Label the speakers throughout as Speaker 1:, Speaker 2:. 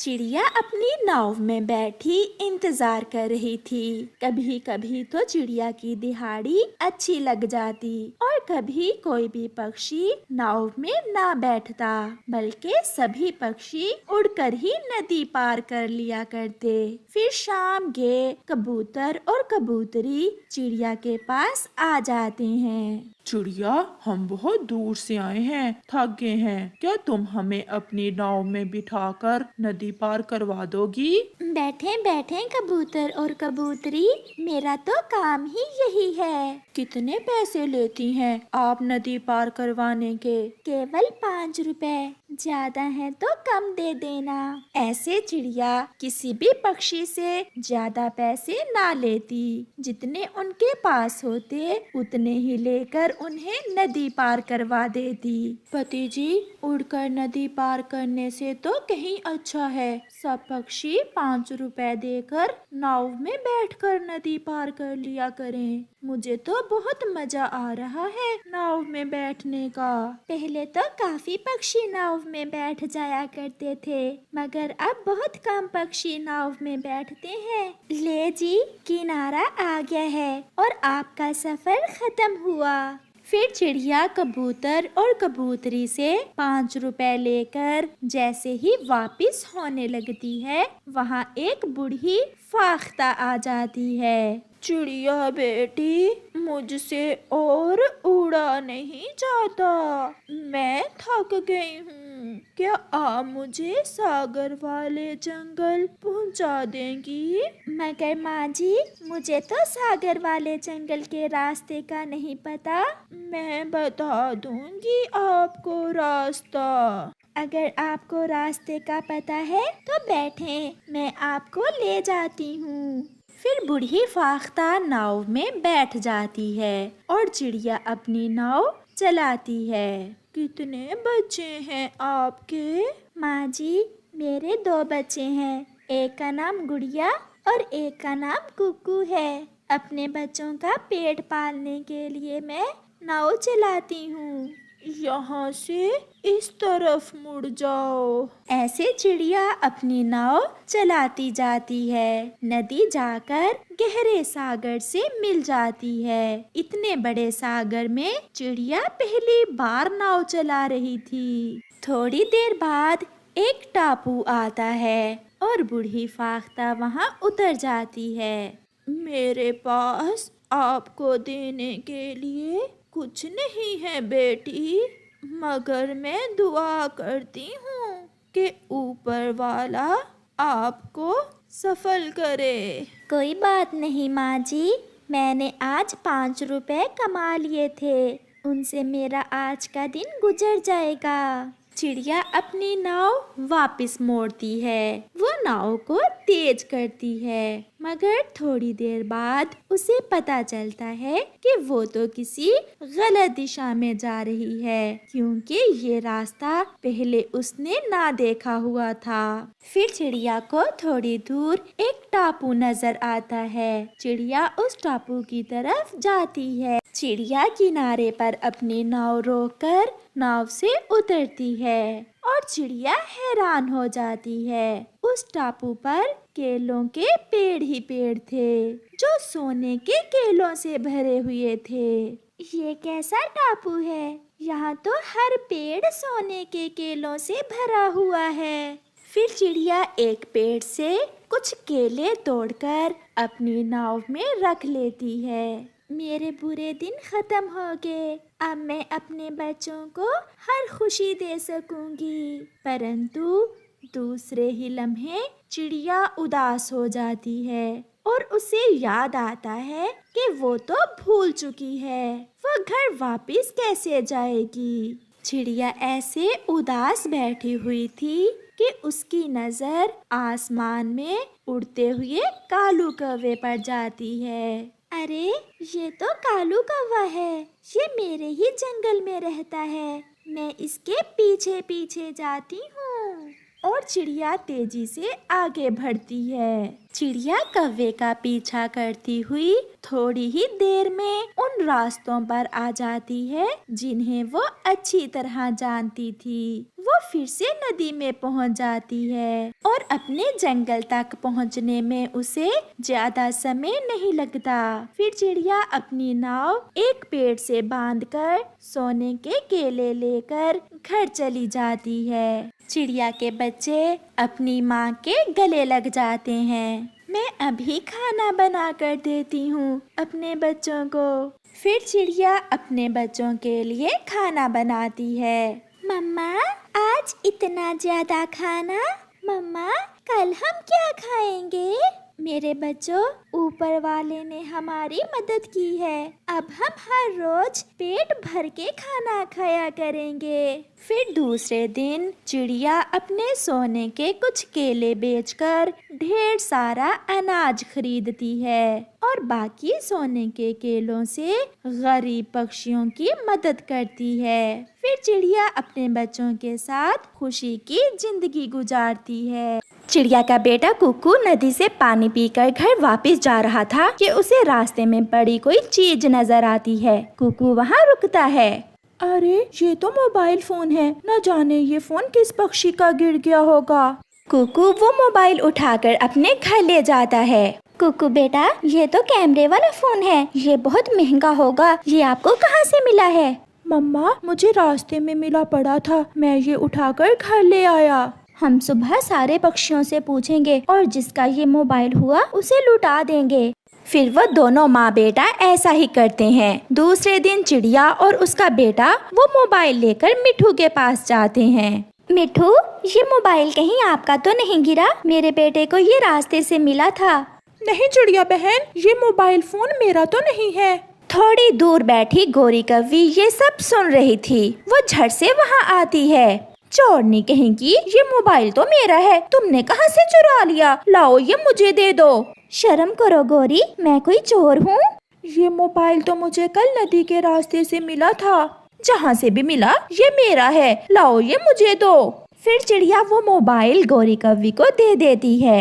Speaker 1: चिड़िया अपनी नाव में बैठी इंतजार कर रही थी। कभी कभी तो चिड़िया की दिहाड़ी अच्छी लग जाती और कभी कोई भी पक्षी नाव में ना बैठता, बल्कि सभी पक्षी उड़कर ही नदी पार कर लिया करते। फिर शाम के कबूतर और कबूतरी चिड़िया के पास आ जाते हैं।
Speaker 2: चिड़िया, हम बहुत दूर से आए हैं, थक गए हैं। क्या तुम हमें अपनी नाव में बिठाकर नदी पार करवा दोगी?
Speaker 1: बैठे बैठे कबूतर और कबूतरी, मेरा तो काम ही यही है।
Speaker 2: कितने पैसे लेती हैं आप नदी पार करवाने के?
Speaker 1: केवल 5 रुपए, ज्यादा है तो कम दे देना। ऐसे चिड़िया किसी भी पक्षी से ज्यादा पैसे ना लेती, जितने उनके पास होते उतने ही लेकर उन्हें नदी पार करवा देती।
Speaker 2: पति जी, उड़कर नदी पार करने से तो कहीं अच्छा है सब पक्षी 5 रुपए देकर नाव में बैठकर नदी पार कर लिया करें। मुझे तो बहुत मजा आ रहा है नाव में बैठने का।
Speaker 1: पहले तो काफी पक्षी नाव में बैठ जाया करते थे, मगर अब बहुत कम पक्षी नाव में बैठते हैं। ले जी, किनारा आ गया है और आपका सफर खत्म हुआ। फिर चिड़िया कबूतर और कबूतरी से 5 रुपए लेकर जैसे ही वापिस होने लगती है, वहाँ एक बूढ़ी फाख्ता आ जाती है।
Speaker 2: चिड़िया बेटी, मुझसे और उड़ा नहीं जाता, मैं थक गई हूँ। क्या आप मुझे सागर वाले जंगल पहुँचा देंगी?
Speaker 1: मगर माँ जी, मुझे तो सागर वाले जंगल के रास्ते का नहीं पता।
Speaker 2: मैं बता दूंगी आपको रास्ता।
Speaker 1: अगर आपको रास्ते का पता है तो बैठें, मैं आपको ले जाती हूँ। फिर बूढ़ी फाख्ता नाव में बैठ जाती है और चिड़िया अपनी नाव चलाती है।
Speaker 2: कितने बच्चे हैं आपके?
Speaker 1: माँ जी, मेरे 2 बच्चे हैं, एक का नाम गुड़िया और एक का नाम कुकू है। अपने बच्चों का पेट पालने के लिए मैं नाव चलाती हूँ।
Speaker 2: यहाँ से इस तरफ मुड़ जाओ।
Speaker 1: ऐसे चिड़िया अपनी नाव चलाती जाती है। नदी जाकर गहरे सागर से मिल जाती है। इतने बड़े सागर में चिड़िया पहली बार नाव चला रही थी। थोड़ी देर बाद एक टापू आता है और बूढ़ी फाख्ता वहाँ उतर जाती है।
Speaker 2: मेरे पास आपको देने के लिए कुछ नहीं है बेटी, मगर मैं दुआ करती हूँ कि ऊपर वाला आपको सफल करे।
Speaker 1: कोई बात नहीं माँ जी, मैंने आज 5 रुपए कमा लिए थे, उनसे मेरा आज का दिन गुजर जाएगा। चिड़िया अपनी नाव वापस मोड़ती है। वो नाव को तेज करती है, मगर थोड़ी देर बाद उसे पता चलता है कि वो तो किसी गलत दिशा में जा रही है, क्योंकि ये रास्ता पहले उसने ना देखा हुआ था। फिर चिड़िया को थोड़ी दूर एक टापू नजर आता है। चिड़िया उस टापू की तरफ जाती है। चिड़िया किनारे पर अपनी नाव रोककर नाव से उतरती है और चिड़िया हैरान हो जाती है। उस टापू पर केलों के पेड़ ही पेड़ थे, जो सोने के केलों से भरे हुए थे। ये कैसा टापू है? यहाँ तो हर पेड़ सोने के केलों से भरा हुआ है। फिर चिड़िया एक पेड़ से कुछ केले तोड़कर अपनी नाव में रख लेती है। मेरे बुरे दिन खत्म हो गए, अब मैं अपने बच्चों को हर खुशी दे सकूंगी। परंतु दूसरे ही लम्हे चिड़िया उदास हो जाती है और उसे याद आता है कि वो तो भूल चुकी है, वो घर वापस कैसे जाएगी। चिड़िया ऐसे उदास बैठी हुई थी कि उसकी नजर आसमान में उड़ते हुए कालू कौवे पर जाती है। अरे, ये तो कालू कौवा है, ये मेरे ही जंगल में रहता है, मैं इसके पीछे पीछे जाती हूँ। और चिड़िया तेजी से आगे बढ़ती है।
Speaker 2: चिड़िया कौवे का पीछा करती हुई थोड़ी ही देर में उन रास्तों पर आ जाती है जिन्हें वो अच्छी तरह जानती थी। वो फिर से नदी में पहुंच जाती है और अपने जंगल तक पहुंचने में उसे ज्यादा समय नहीं लगता। फिर चिड़िया अपनी नाव एक पेड़ से बांधकर सोने के केले लेकर घर चली जाती है। चिड़िया के बच्चे अपनी माँ के गले लग जाते हैं। मैं अभी खाना बना कर देती हूँ अपने बच्चों को। फिर चिड़िया अपने बच्चों के लिए खाना बनाती है।
Speaker 1: मम्मा, आज इतना ज्यादा खाना? मम्मा, कल हम क्या खाएंगे? मेरे बच्चों, ऊपर वाले ने हमारी मदद की है। अब हम हर रोज पेट भर के खाना खाया करेंगे।
Speaker 2: फिर दूसरे दिन चिड़िया अपने सोने के कुछ केले बेचकर ढेर सारा अनाज खरीदती है और बाकी सोने के केलों से गरीब पक्षियों की मदद करती है। फिर चिड़िया अपने बच्चों के साथ खुशी की जिंदगी गुजारती है।
Speaker 1: चिड़िया का बेटा कुकू नदी से पानी पीकर घर वापस जा रहा था कि उसे रास्ते में बड़ी कोई चीज नजर आती है। कुकू वहाँ रुकता है।
Speaker 2: अरे, ये तो मोबाइल फोन है। न जाने ये फोन किस पक्षी का गिर गया होगा।
Speaker 1: कुकू वो मोबाइल उठाकर अपने घर ले जाता है। कुकू बेटा, ये तो कैमरे वाला फोन है। ये बहुत महंगा होगा। ये आपको कहाँ से मिला है?
Speaker 2: मम्मा, मुझे रास्ते में मिला पड़ा था। मैं ये उठाकर घर ले आया।
Speaker 1: हम सुबह सारे पक्षियों से पूछेंगे और जिसका ये मोबाइल हुआ उसे लुटा देंगे।
Speaker 2: फिर वो दोनों माँ बेटा ऐसा ही करते हैं। दूसरे दिन चिड़िया और उसका बेटा वो मोबाइल लेकर मिठू के पास जाते हैं।
Speaker 1: मिठू, ये मोबाइल कहीं आपका तो नहीं गिरा? मेरे बेटे को ये रास्ते से मिला था।
Speaker 2: नहीं चिड़िया बहन, ये मोबाइल फोन मेरा तो नहीं है।
Speaker 1: थोड़ी दूर बैठी गोरी कौवी ये सब सुन रही थी।
Speaker 2: वो झट से वहाँ आती है। चोरनी कहेंगी, ये मोबाइल तो मेरा है, तुमने कहाँ से चुरा लिया? लाओ, ये मुझे दे दो।
Speaker 1: शर्म करो गोरी, मैं कोई चोर हूँ?
Speaker 2: ये मोबाइल तो मुझे कल नदी के रास्ते से मिला था। जहाँ से भी मिला ये मेरा है, लाओ ये मुझे दो। फिर चिड़िया वो मोबाइल गोरी कौवी को दे देती है।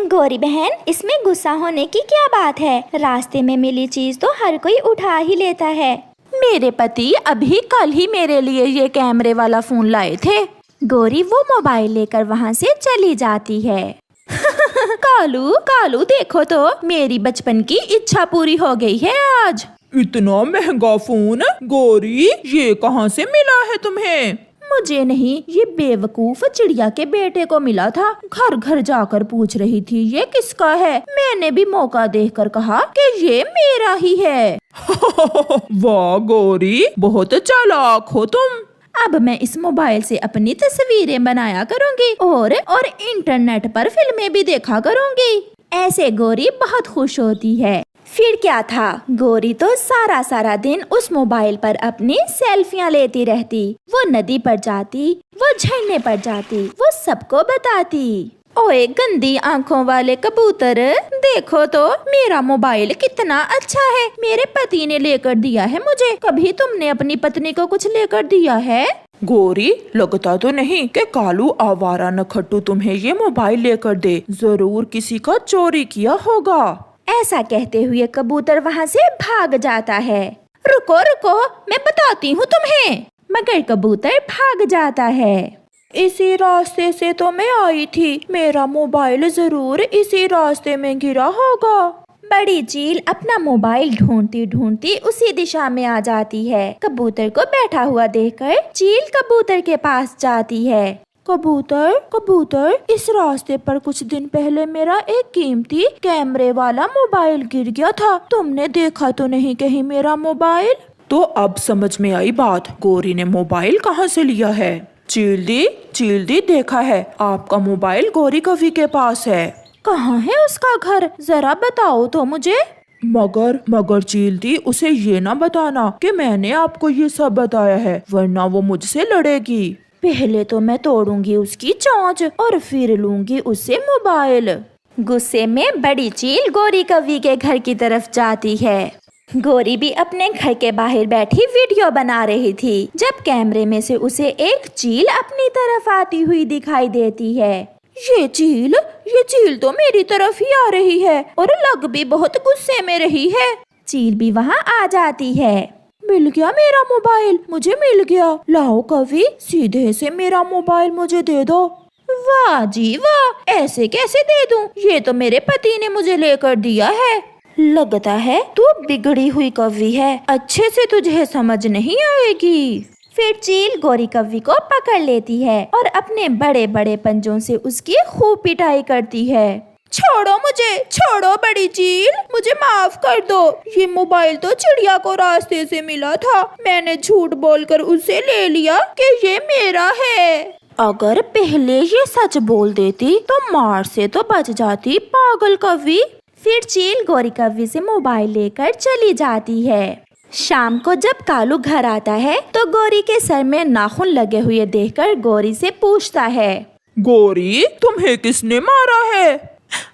Speaker 1: गोरी बहन, इसमें गुस्सा होने की क्या बात है? रास्ते में मिली चीज तो हर कोई उठा ही लेता है।
Speaker 2: मेरे पति अभी कल ही मेरे लिए ये कैमरे वाला फोन लाए थे। गोरी वो मोबाइल लेकर वहाँ से चली जाती है। कालू कालू, देखो तो मेरी बचपन की इच्छा पूरी हो गई है आज।
Speaker 3: इतना महंगा फोन? गोरी, ये कहाँ से मिला है तुम्हें?
Speaker 2: मुझे नहीं, ये बेवकूफ चिड़िया के बेटे को मिला था। घर घर जाकर पूछ रही थी ये किसका है। मैंने भी मौका देखकर कहा कि ये मेरा ही है।
Speaker 3: वाह गोरी, बहुत चालाक हो तुम।
Speaker 2: अब मैं इस मोबाइल से अपनी तस्वीरें बनाया करूँगी और इंटरनेट पर फिल्में भी देखा करूँगी। ऐसे गोरी बहुत खुश होती है। फिर क्या था, गोरी तो सारा दिन उस मोबाइल पर अपनी सेल्फियां लेती रहती। वो नदी पर जाती, वो झरने पर जाती, वो सबको बताती। ओए गंदी आंखों वाले कबूतर, देखो तो मेरा मोबाइल कितना अच्छा है। मेरे पति ने लेकर दिया है मुझे। कभी तुमने अपनी पत्नी को कुछ लेकर दिया है?
Speaker 3: गोरी, लगता तो नहीं कि कालू आवारा नखट्टू तुम्हें ये मोबाइल लेकर दे। जरूर किसी का चोरी किया होगा।
Speaker 2: ऐसा कहते हुए कबूतर वहाँ से भाग जाता है। रुको रुको, मैं बताती हूँ तुम्हें। मगर कबूतर भाग जाता है। इसी रास्ते से तो मैं आई थी। मेरा मोबाइल जरूर इसी रास्ते में गिरा होगा। बड़ी चील अपना मोबाइल ढूंढती ढूंढती उसी दिशा में आ जाती है। कबूतर को बैठा हुआ देखकर चील कबूतर के पास जाती है। कबूतर कबूतर, इस रास्ते पर कुछ दिन पहले मेरा एक कीमती कैमरे वाला मोबाइल गिर गया था। तुमने देखा तो नहीं कहीं मेरा मोबाइल?
Speaker 3: तो अब समझ में आई बात, गोरी ने मोबाइल कहाँ से लिया है। चील दी, देखा है, आपका मोबाइल गोरी कौवी के पास है।
Speaker 2: कहाँ है उसका घर, जरा बताओ तो मुझे।
Speaker 3: मगर चील दी, उसे ये ना बताना कि मैंने आपको ये सब बताया है, वरना वो मुझसे लड़ेगी।
Speaker 2: पहले तो मैं तोड़ूंगी उसकी चोंच और फिर लूंगी उससे मोबाइल। गुस्से में बड़ी चील गोरी कौवी के घर की तरफ जाती है। गोरी भी अपने घर के बाहर बैठी वीडियो बना रही थी जब कैमरे में से उसे एक चील अपनी तरफ आती हुई दिखाई देती है। ये चील तो मेरी तरफ ही आ रही है और लग भी बहुत गुस्से में रही है।
Speaker 1: चील भी वहाँ आ जाती है।
Speaker 2: मिल गया मेरा मोबाइल, मुझे मिल गया। लाओ कवि, सीधे से मेरा मोबाइल मुझे दे दो। वाह जी वाह, ऐसे कैसे दे दूं? ये तो मेरे पति ने मुझे लेकर दिया है। लगता है तू बिगड़ी हुई कवि है, अच्छे से तुझे समझ नहीं आएगी।
Speaker 1: फिर चील गोरी कव्वी को पकड़ लेती है और अपने बड़े बड़े पंजों से उसकी खूब पिटाई करती है।
Speaker 2: छोड़ो मुझे, छोड़ो बड़ी चील, मुझे माफ कर दो। ये मोबाइल तो चिड़िया को रास्ते से मिला था, मैंने झूठ बोलकर उसे ले लिया कि ये मेरा है। अगर पहले ये सच बोल देती तो मार से तो बच जाती, पागल कवि।
Speaker 1: फिर चील गोरी कव्वी से मोबाइल लेकर चली जाती है। शाम को जब कालू घर आता है तो गोरी के सर में नाखून लगे हुए देखकर गोरी से पूछता है,
Speaker 3: गोरी, तुम्हें किसने मारा है?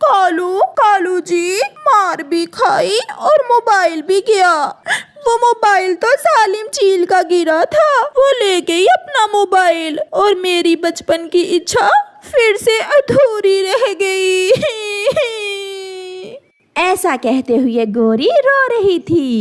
Speaker 2: कालू जी, मार भी खाई और मोबाइल भी गया। वो मोबाइल तो सालिम चील का गिरा था, वो ले गई अपना मोबाइल और मेरी बचपन की इच्छा फिर से अधूरी रह गई।
Speaker 1: ऐसा कहते हुए गोरी रो रही थी।